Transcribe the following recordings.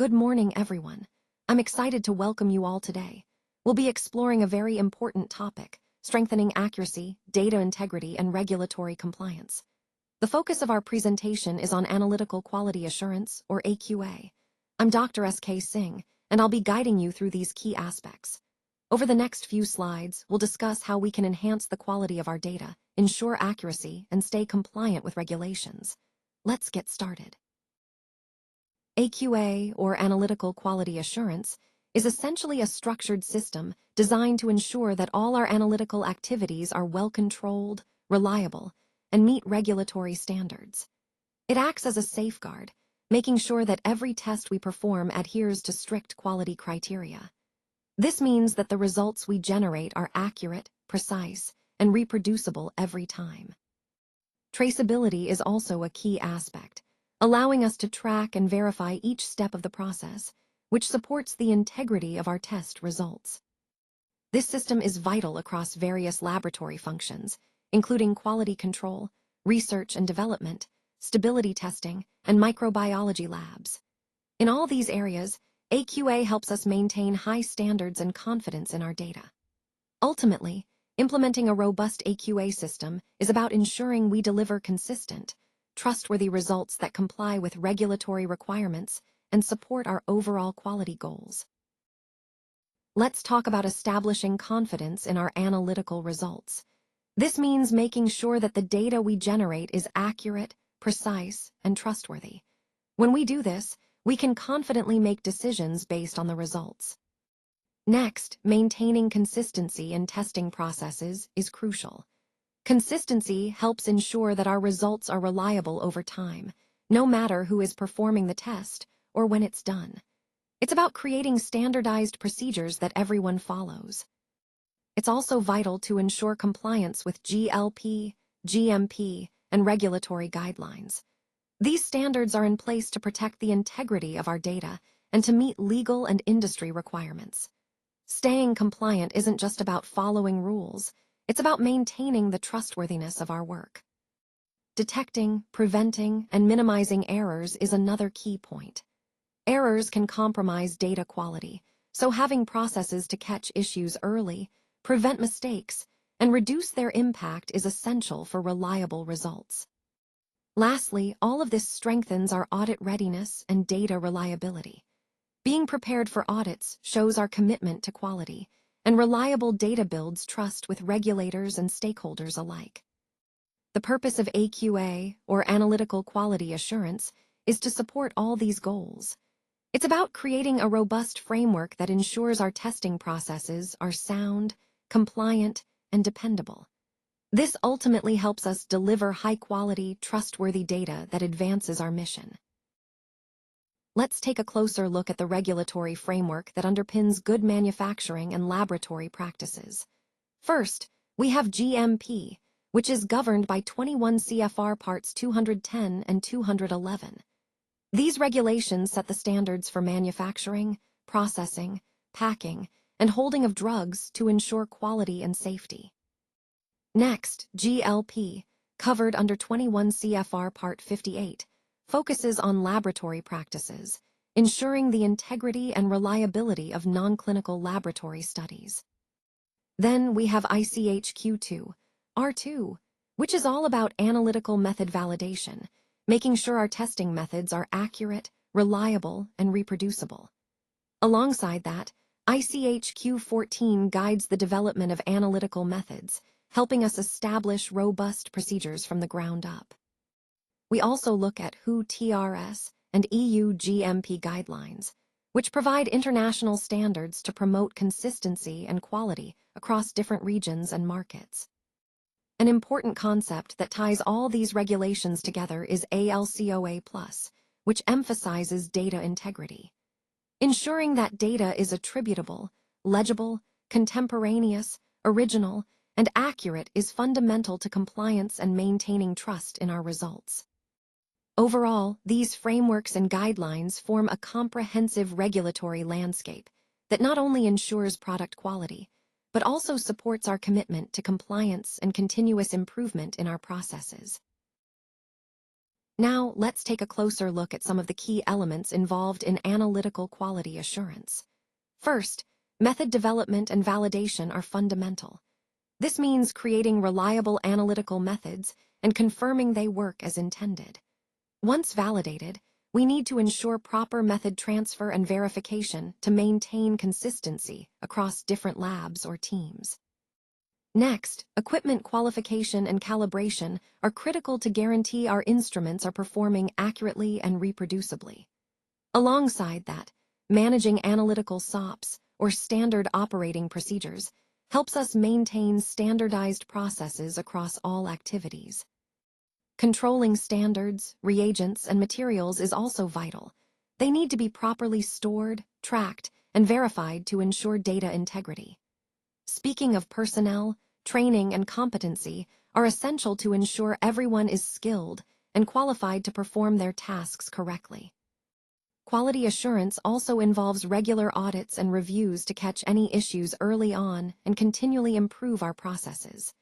Good morning, everyone. I'm excited to welcome you all today. We'll be exploring a very important topic, strengthening accuracy, data integrity, and regulatory compliance. The focus of our presentation is on analytical quality assurance, or AQA. I'm Dr. S.K. Singh, and I'll be guiding you through these key aspects. Over the next few slides, we'll discuss how we can enhance the quality of our data, ensure accuracy, and stay compliant with regulations. Let's get started. AQA, or Analytical Quality Assurance, is essentially a structured system designed to ensure that all our analytical activities are well-controlled, reliable, and meet regulatory standards. It acts as a safeguard, making sure that every test we perform adheres to strict quality criteria. This means that the results we generate are accurate, precise, and reproducible every time. Traceability is also a key aspect, allowing us to track and verify each step of the process, which supports the integrity of our test results. This system is vital across various laboratory functions, including quality control, research and development, stability testing, and microbiology labs. In all these areas, AQA helps us maintain high standards and confidence in our data. Ultimately, implementing a robust AQA system is about ensuring we deliver consistent, trustworthy results that comply with regulatory requirements and support our overall quality goals. Let's talk about establishing confidence in our analytical results. This means making sure that the data we generate is accurate, precise, and trustworthy. When we do this, we can confidently make decisions based on the results. Next, maintaining consistency in testing processes is crucial. Consistency helps ensure that our results are reliable over time, no matter who is performing the test or when it's done. It's about creating standardized procedures that everyone follows. It's also vital to ensure compliance with GLP, GMP, and regulatory guidelines. These standards are in place to protect the integrity of our data and to meet legal and industry requirements. Staying compliant isn't just about following rules. It's about maintaining the trustworthiness of our work. Detecting, preventing, and minimizing errors is another key point. Errors can compromise data quality, so having processes to catch issues early, prevent mistakes, and reduce their impact is essential for reliable results. Lastly, all of this strengthens our audit readiness and data reliability. Being prepared for audits shows our commitment to quality, and reliable data builds trust with regulators and stakeholders alike. The purpose of AQA, or Analytical Quality Assurance, is to support all these goals. It's about creating a robust framework that ensures our testing processes are sound, compliant, and dependable. This ultimately helps us deliver high-quality, trustworthy data that advances our mission. Let's take a closer look at the regulatory framework that underpins good manufacturing and laboratory practices. First, we have GMP, which is governed by 21 CFR Parts 210 and 211. These regulations set the standards for manufacturing, processing, packing, and holding of drugs to ensure quality and safety. Next, GLP, covered under 21 CFR Part 58, focuses on laboratory practices, ensuring the integrity and reliability of non-clinical laboratory studies. Then we have ICH-Q2, R2, which is all about analytical method validation, making sure our testing methods are accurate, reliable, and reproducible. Alongside that, ICH-Q14 guides the development of analytical methods, helping us establish robust procedures from the ground up. We also look at WHO TRS and EU GMP guidelines, which provide international standards to promote consistency and quality across different regions and markets. An important concept that ties all these regulations together is ALCOA+, which emphasizes data integrity. Ensuring that data is attributable, legible, contemporaneous, original, and accurate is fundamental to compliance and maintaining trust in our results. Overall, these frameworks and guidelines form a comprehensive regulatory landscape that not only ensures product quality, but also supports our commitment to compliance and continuous improvement in our processes. Now, let's take a closer look at some of the key elements involved in analytical quality assurance. First, method development and validation are fundamental. This means creating reliable analytical methods and confirming they work as intended. Once validated, we need to ensure proper method transfer and verification to maintain consistency across different labs or teams. Next, equipment qualification and calibration are critical to guarantee our instruments are performing accurately and reproducibly. Alongside that, managing analytical SOPs, or standard operating procedures, helps us maintain standardized processes across all activities. Controlling standards, reagents, and materials is also vital. They need to be properly stored, tracked, and verified to ensure data integrity. Speaking of personnel, training and competency are essential to ensure everyone is skilled and qualified to perform their tasks correctly. Quality assurance also involves regular audits and reviews to catch any issues early on and continually improve our processes.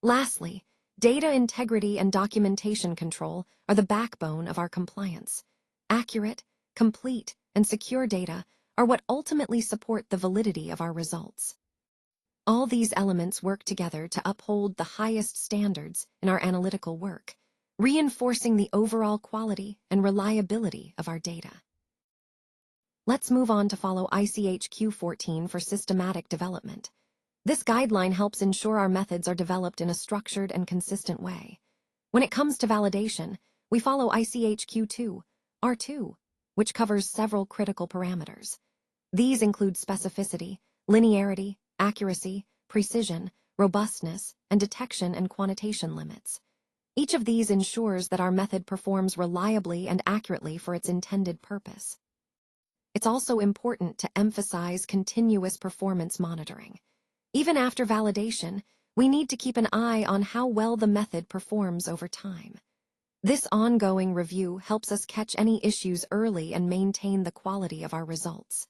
Lastly, data integrity and documentation control are the backbone of our compliance. Accurate, complete, and secure data are what ultimately support the validity of our results. All these elements work together to uphold the highest standards in our analytical work, reinforcing the overall quality and reliability of our data. Let's move on to follow ICH Q14 for systematic development. This guideline helps ensure our methods are developed in a structured and consistent way. When it comes to validation, we follow ICH Q2, R2, which covers several critical parameters. These include specificity, linearity, accuracy, precision, robustness, and detection and quantitation limits. Each of these ensures that our method performs reliably and accurately for its intended purpose. It's also important to emphasize continuous performance monitoring. Even after validation, we need to keep an eye on how well the method performs over time. This ongoing review helps us catch any issues early and maintain the quality of our results.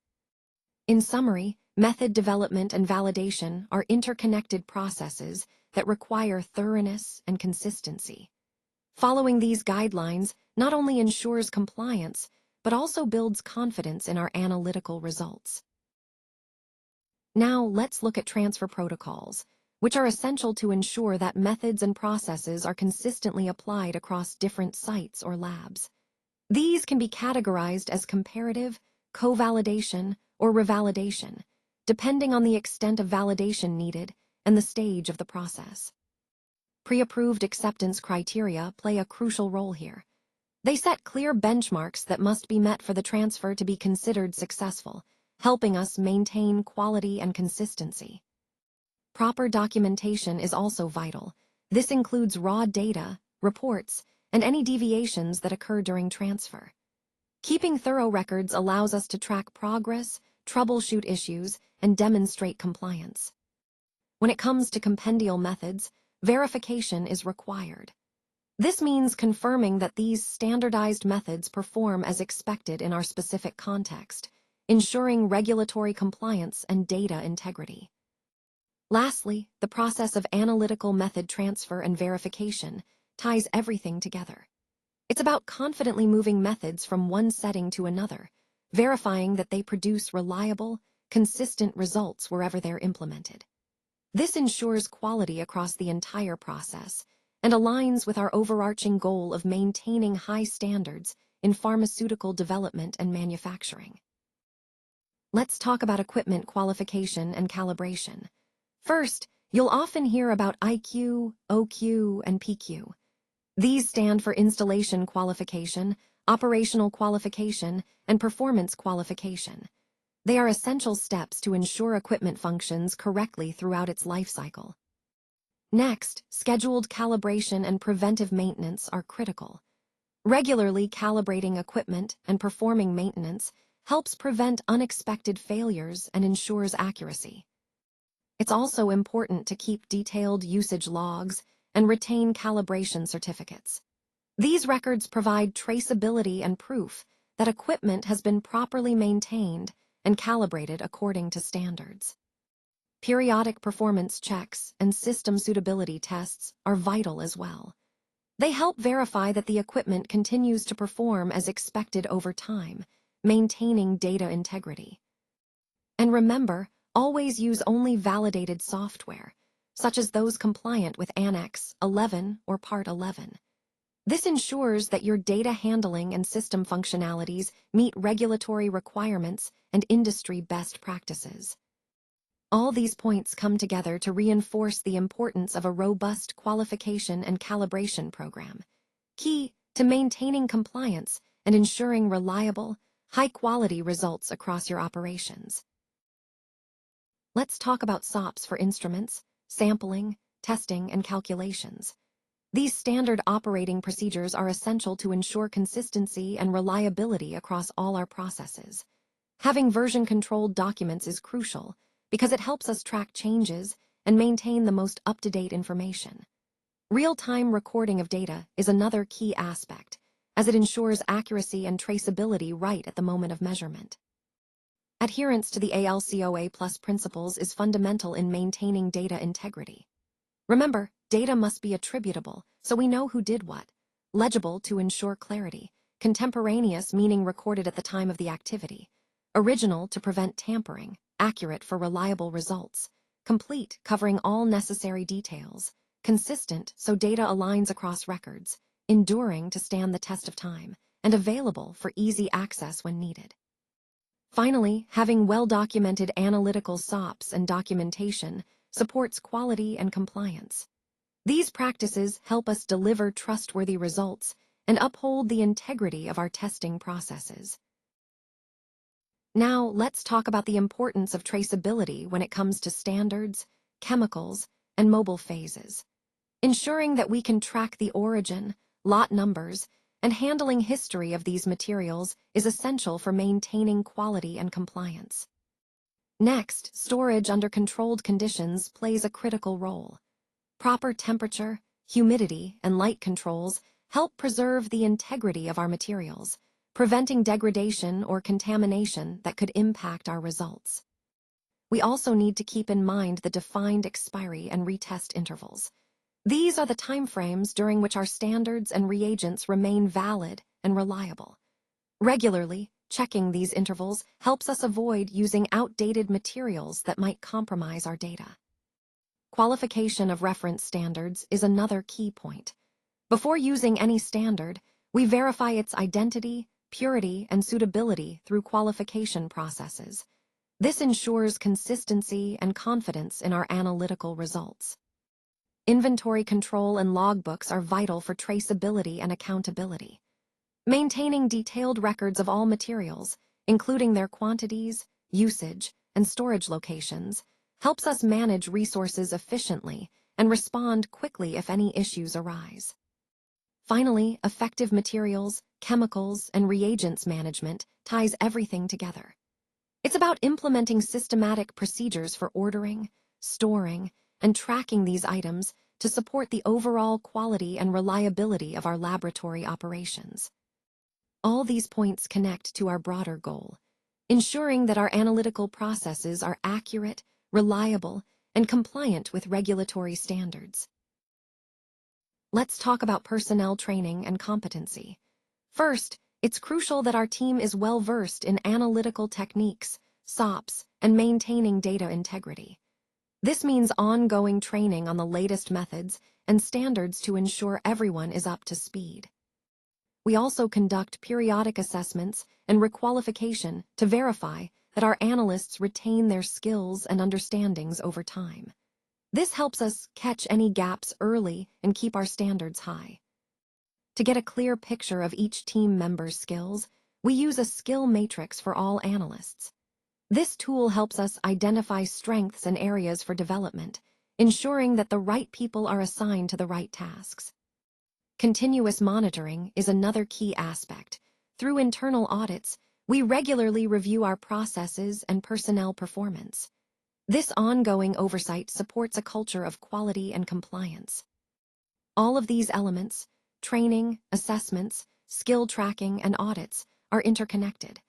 In summary, method development and validation are interconnected processes that require thoroughness and consistency. Following these guidelines not only ensures compliance, but also builds confidence in our analytical results. Now, let's look at transfer protocols, which are essential to ensure that methods and processes are consistently applied across different sites or labs. These can be categorized as comparative, co-validation, or revalidation, depending on the extent of validation needed and the stage of the process. Pre-approved acceptance criteria play a crucial role here. They set clear benchmarks that must be met for the transfer to be considered successful, helping us maintain quality and consistency. Proper documentation is also vital. This includes raw data, reports, and any deviations that occur during transfer. Keeping thorough records allows us to track progress, troubleshoot issues, and demonstrate compliance. When it comes to compendial methods, verification is required. This means confirming that these standardized methods perform as expected in our specific context, ensuring regulatory compliance and data integrity. Lastly, the process of analytical method transfer and verification ties everything together. It's about confidently moving methods from one setting to another, verifying that they produce reliable, consistent results wherever they're implemented. This ensures quality across the entire process and aligns with our overarching goal of maintaining high standards in pharmaceutical development and manufacturing. Let's talk about equipment qualification and calibration. First, you'll often hear about IQ, OQ, and PQ. These stand for installation qualification, operational qualification, and performance qualification. They are essential steps to ensure equipment functions correctly throughout its life cycle. Next, scheduled calibration and preventive maintenance are critical. Regularly calibrating equipment and performing maintenance helps prevent unexpected failures and ensures accuracy. It's also important to keep detailed usage logs and retain calibration certificates. These records provide traceability and proof that equipment has been properly maintained and calibrated according to standards. Periodic performance checks and system suitability tests are vital as well. They help verify that the equipment continues to perform as expected over time, maintaining data integrity. And remember, always use only validated software, such as those compliant with Annex 11 or Part 11. This ensures that your data handling and system functionalities meet regulatory requirements and industry best practices. All these points come together to reinforce the importance of a robust qualification and calibration program, key to maintaining compliance and ensuring reliable, high-quality results across your operations. Let's talk about SOPs for instruments, sampling, testing, and calculations. These standard operating procedures are essential to ensure consistency and reliability across all our processes. Having version-controlled documents is crucial because it helps us track changes and maintain the most up-to-date information. Real-time recording of data is another key aspect, as it ensures accuracy and traceability right at the moment of measurement. Adherence to the LQA plus principles is fundamental in maintaining data integrity. Remember, data must be attributable, so we know who did what, legible to ensure clarity, contemporaneous meaning recorded at the time of the activity, original to prevent tampering, accurate for reliable results, complete covering all necessary details, consistent so data aligns across records, enduring to stand the test of time, and available for easy access when needed. Finally, having well-documented analytical SOPs and documentation supports quality and compliance. These practices help us deliver trustworthy results and uphold the integrity of our testing processes. Now, let's talk about the importance of traceability when it comes to standards, chemicals, and mobile phases. Ensuring that we can track the origin, lot numbers, and handling history of these materials is essential for maintaining quality and compliance. Next, storage under controlled conditions plays a critical role. Proper temperature, humidity, and light controls help preserve the integrity of our materials, preventing degradation or contamination that could impact our results. We also need to keep in mind the defined expiry and retest intervals. These are the timeframes during which our standards and reagents remain valid and reliable. Regularly, checking these intervals helps us avoid using outdated materials that might compromise our data. Qualification of reference standards is another key point. Before using any standard, we verify its identity, purity, and suitability through qualification processes. This ensures consistency and confidence in our analytical results. Inventory control and logbooks are vital for traceability and accountability. Maintaining detailed records of all materials, including their quantities, usage, and storage locations, helps us manage resources efficiently and respond quickly if any issues arise. Finally, effective materials, chemicals, and reagents management ties everything together. It's about implementing systematic procedures for ordering, storing, and tracking these items to support the overall quality and reliability of our laboratory operations. All these points connect to our broader goal, ensuring that our analytical processes are accurate, reliable, and compliant with regulatory standards. Let's talk about personnel training and competency. First, it's crucial that our team is well-versed in analytical techniques, SOPs, and maintaining data integrity. This means ongoing training on the latest methods and standards to ensure everyone is up to speed. We also conduct periodic assessments and requalification to verify that our analysts retain their skills and understandings over time. This helps us catch any gaps early and keep our standards high. To get a clear picture of each team member's skills, we use a skill matrix for all analysts. This tool helps us identify strengths and areas for development, ensuring that the right people are assigned to the right tasks. Continuous monitoring is another key aspect. Through internal audits, we regularly review our processes and personnel performance. This ongoing oversight supports a culture of quality and compliance. All of these elements, training, assessments, skill tracking, and audits, are interconnected.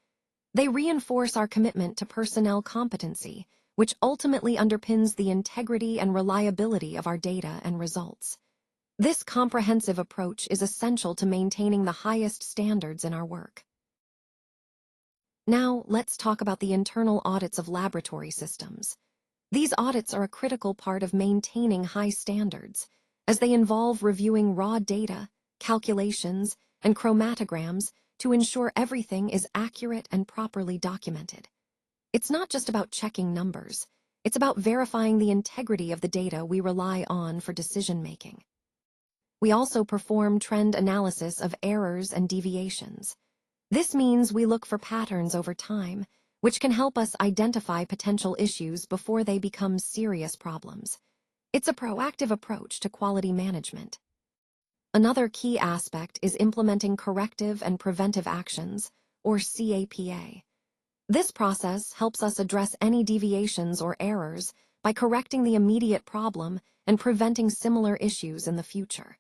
They reinforce our commitment to personnel competency, which ultimately underpins the integrity and reliability of our data and results. This comprehensive approach is essential to maintaining the highest standards in our work. Now, let's talk about the internal audits of laboratory systems. These audits are a critical part of maintaining high standards, as they involve reviewing raw data, calculations, and chromatograms to ensure everything is accurate and properly documented. It's not just about checking numbers, it's about verifying the integrity of the data we rely on for decision-making. We also perform trend analysis of errors and deviations. This means we look for patterns over time, which can help us identify potential issues before they become serious problems. It's a proactive approach to quality management. Another key aspect is implementing corrective and preventive actions, or CAPA. This process helps us address any deviations or errors by correcting the immediate problem and preventing similar issues in the future.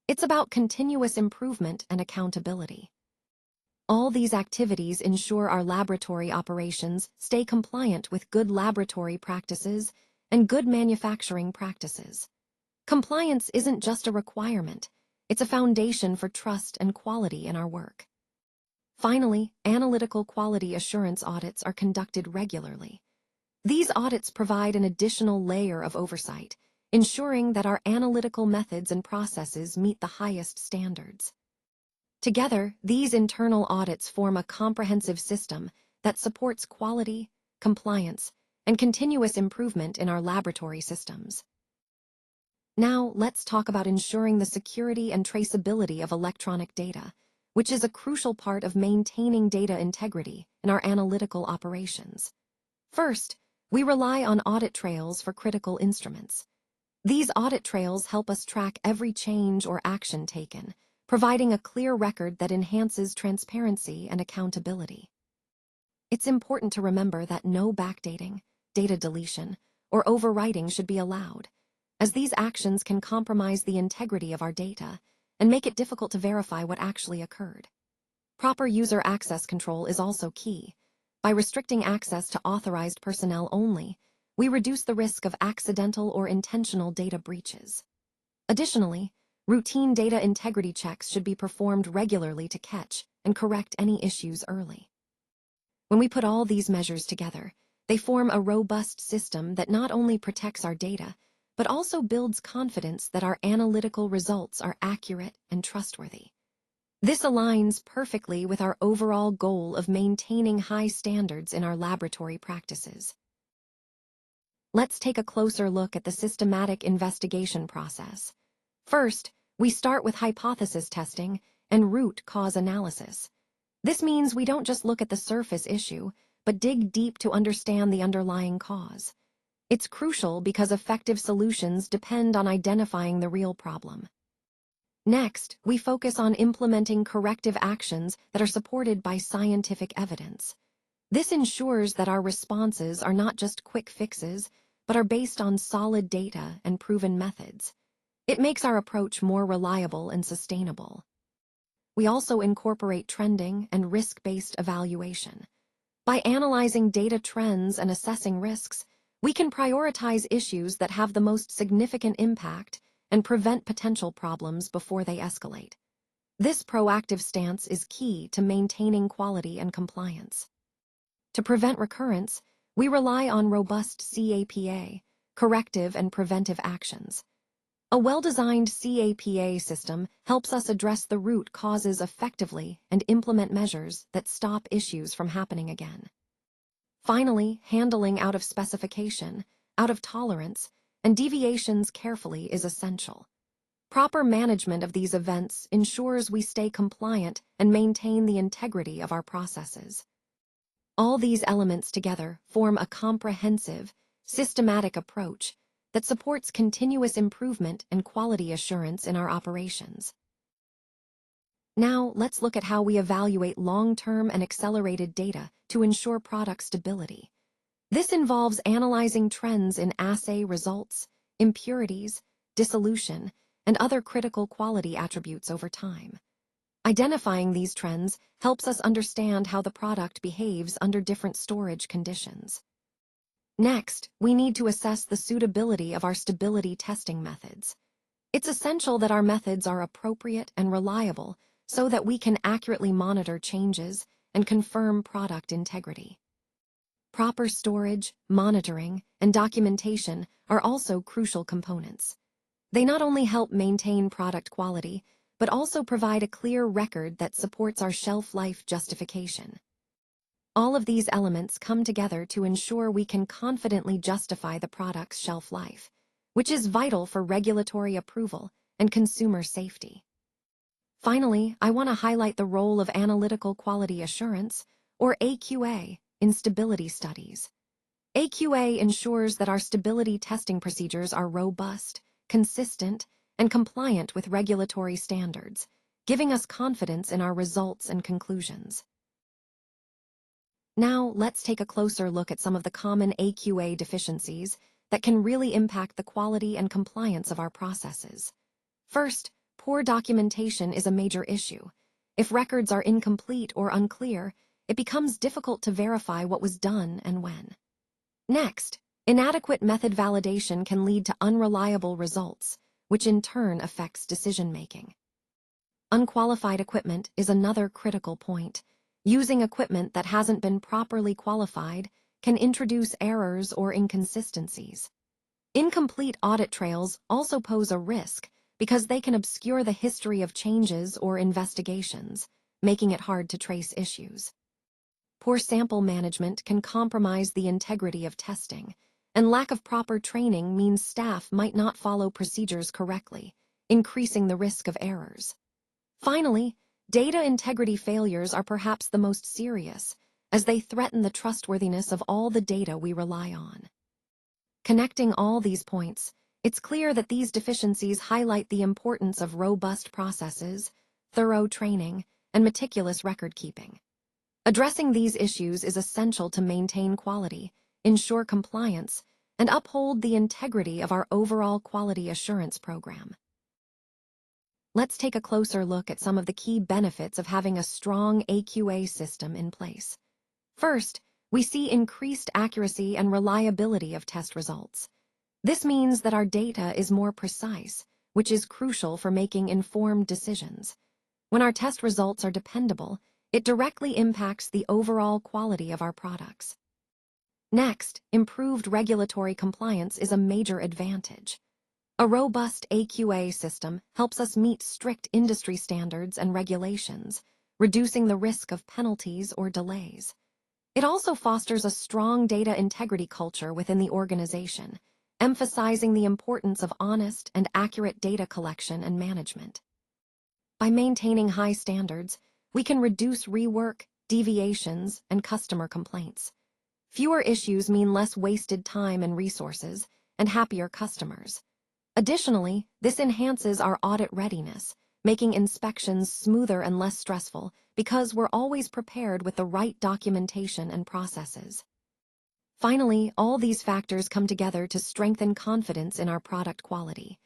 It's about continuous improvement and accountability. All these activities ensure our laboratory operations stay compliant with good laboratory practices and good manufacturing practices. Compliance isn't just a requirement, it's a foundation for trust and quality in our work. Finally, analytical quality assurance audits are conducted regularly. These audits provide an additional layer of oversight, ensuring that our analytical methods and processes meet the highest standards. Together, these internal audits form a comprehensive system that supports quality, compliance, and continuous improvement in our laboratory systems. Now, let's talk about ensuring the security and traceability of electronic data, which is a crucial part of maintaining data integrity in our analytical operations. First, we rely on audit trails for critical instruments. These audit trails help us track every change or action taken, providing a clear record that enhances transparency and accountability. It's important to remember that no backdating, data deletion, or overwriting should be allowed, as these actions can compromise the integrity of our data and make it difficult to verify what actually occurred. Proper user access control is also key. By restricting access to authorized personnel only, we reduce the risk of accidental or intentional data breaches. Additionally, routine data integrity checks should be performed regularly to catch and correct any issues early. When we put all these measures together, they form a robust system that not only protects our data, but also builds confidence that our analytical results are accurate and trustworthy. This aligns perfectly with our overall goal of maintaining high standards in our laboratory practices. Let's take a closer look at the systematic investigation process. First, we start with hypothesis testing and root cause analysis. This means we don't just look at the surface issue, but dig deep to understand the underlying cause. It's crucial because effective solutions depend on identifying the real problem. Next, we focus on implementing corrective actions that are supported by scientific evidence. This ensures that our responses are not just quick fixes, but are based on solid data and proven methods. It makes our approach more reliable and sustainable. We also incorporate trending and risk-based evaluation. By analyzing data trends and assessing risks, we can prioritize issues that have the most significant impact and prevent potential problems before they escalate. This proactive stance is key to maintaining quality and compliance. To prevent recurrence, we rely on robust CAPA, corrective and preventive actions. A well-designed CAPA system helps us address the root causes effectively and implement measures that stop issues from happening again. Finally, handling out of specification, out of tolerance, and deviations carefully is essential. Proper management of these events ensures we stay compliant and maintain the integrity of our processes. All these elements together form a comprehensive, systematic approach that supports continuous improvement and quality assurance in our operations. Now, let's look at how we evaluate long-term and accelerated data to ensure product stability. This involves analyzing trends in assay results, impurities, dissolution, and other critical quality attributes over time. Identifying these trends helps us understand how the product behaves under different storage conditions. Next, we need to assess the suitability of our stability testing methods. It's essential that our methods are appropriate and reliable so that we can accurately monitor changes and confirm product integrity. Proper storage, monitoring, and documentation are also crucial components. They not only help maintain product quality, but also provide a clear record that supports our shelf life justification. All of these elements come together to ensure we can confidently justify the product's shelf life, which is vital for regulatory approval and consumer safety. Finally, I want to highlight the role of analytical quality assurance, or AQA, in stability studies. AQA ensures that our stability testing procedures are robust, consistent, and compliant with regulatory standards, giving us confidence in our results and conclusions. Now, let's take a closer look at some of the common AQA deficiencies that can really impact the quality and compliance of our processes. First, poor documentation is a major issue. If records are incomplete or unclear, it becomes difficult to verify what was done and when. Next, inadequate method validation can lead to unreliable results, which in turn affects decision-making. Unqualified equipment is another critical point. Using equipment that hasn't been properly qualified can introduce errors or inconsistencies. Incomplete audit trails also pose a risk because they can obscure the history of changes or investigations, making it hard to trace issues. Poor sample management can compromise the integrity of testing, and lack of proper training means staff might not follow procedures correctly, increasing the risk of errors. Finally, data integrity failures are perhaps the most serious, as they threaten the trustworthiness of all the data we rely on. Connecting all these points, it's clear that these deficiencies highlight the importance of robust processes, thorough training, and meticulous record-keeping. Addressing these issues is essential to maintain quality, ensure compliance, and uphold the integrity of our overall quality assurance program. Let's take a closer look at some of the key benefits of having a strong AQA system in place. First, we see increased accuracy and reliability of test results. This means that our data is more precise, which is crucial for making informed decisions. When our test results are dependable, it directly impacts the overall quality of our products. Next, improved regulatory compliance is a major advantage. A robust AQA system helps us meet strict industry standards and regulations, reducing the risk of penalties or delays. It also fosters a strong data integrity culture within the organization, emphasizing the importance of honest and accurate data collection and management. By maintaining high standards, we can reduce rework, deviations, and customer complaints. Fewer issues mean less wasted time and resources, and happier customers. Additionally, this enhances our audit readiness, making inspections smoother and less stressful because we're always prepared with the right documentation and processes. Finally, all these factors come together to strengthen confidence in our product quality.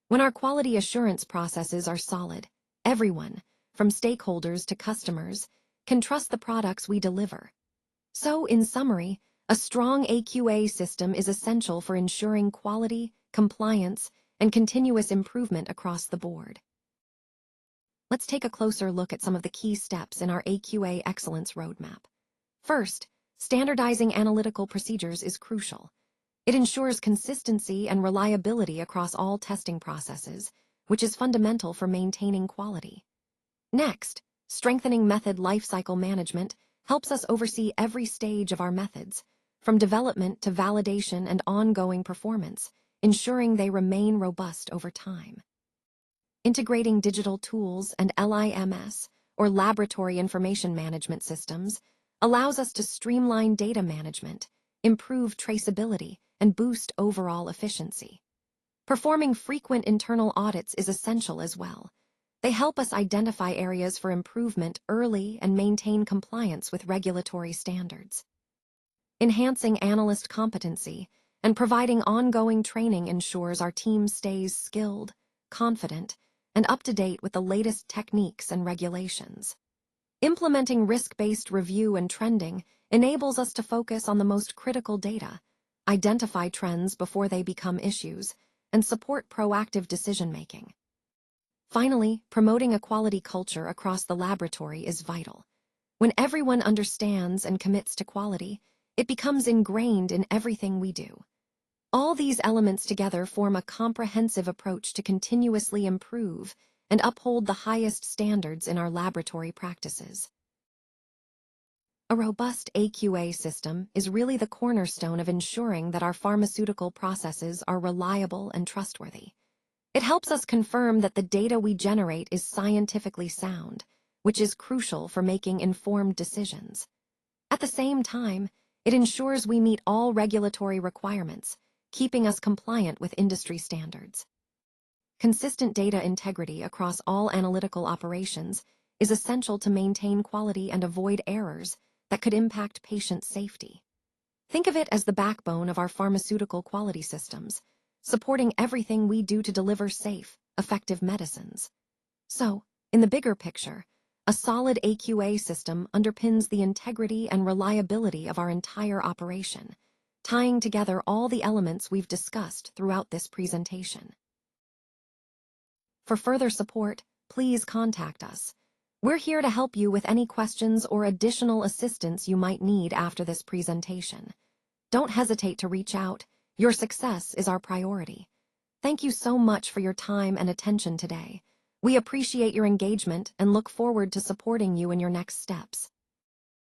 When our quality assurance processes are solid, everyone, from stakeholders to customers, can trust the products we deliver. So, in summary, a strong AQA system is essential for ensuring quality, compliance, and continuous improvement across the board. Let's take a closer look at some of the key steps in our AQA excellence roadmap. First, standardizing analytical procedures is crucial. It ensures consistency and reliability across all testing processes, which is fundamental for maintaining quality. Next, strengthening method lifecycle management helps us oversee every stage of our methods, from development to validation and ongoing performance, ensuring they remain robust over time. Integrating digital tools and LIMS, or laboratory information management systems, allows us to streamline data management, improve traceability, and boost overall efficiency. Performing frequent internal audits is essential as well. They help us identify areas for improvement early and maintain compliance with regulatory standards. Enhancing analyst competency and providing ongoing training ensures our team stays skilled, confident, and up to date with the latest techniques and regulations. Implementing risk-based review and trending enables us to focus on the most critical data, identify trends before they become issues, and support proactive decision-making. Finally, promoting a quality culture across the laboratory is vital. When everyone understands and commits to quality, it becomes ingrained in everything we do. All these elements together form a comprehensive approach to continuously improve and uphold the highest standards in our laboratory practices. A robust AQA system is really the cornerstone of ensuring that our pharmaceutical processes are reliable and trustworthy. It helps us confirm that the data we generate is scientifically sound, which is crucial for making informed decisions. At the same time, it ensures we meet all regulatory requirements, keeping us compliant with industry standards. Consistent data integrity across all analytical operations is essential to maintain quality and avoid errors that could impact patient safety. Think of it as the backbone of our pharmaceutical quality systems, supporting everything we do to deliver safe, effective medicines. So, in the bigger picture, a solid AQA system underpins the integrity and reliability of our entire operation, tying together all the elements we've discussed throughout this presentation. For further support, please contact us. We're here to help you with any questions or additional assistance you might need after this presentation. Don't hesitate to reach out. Your success is our priority. Thank you so much for your time and attention today. We appreciate your engagement and look forward to supporting you in your next steps.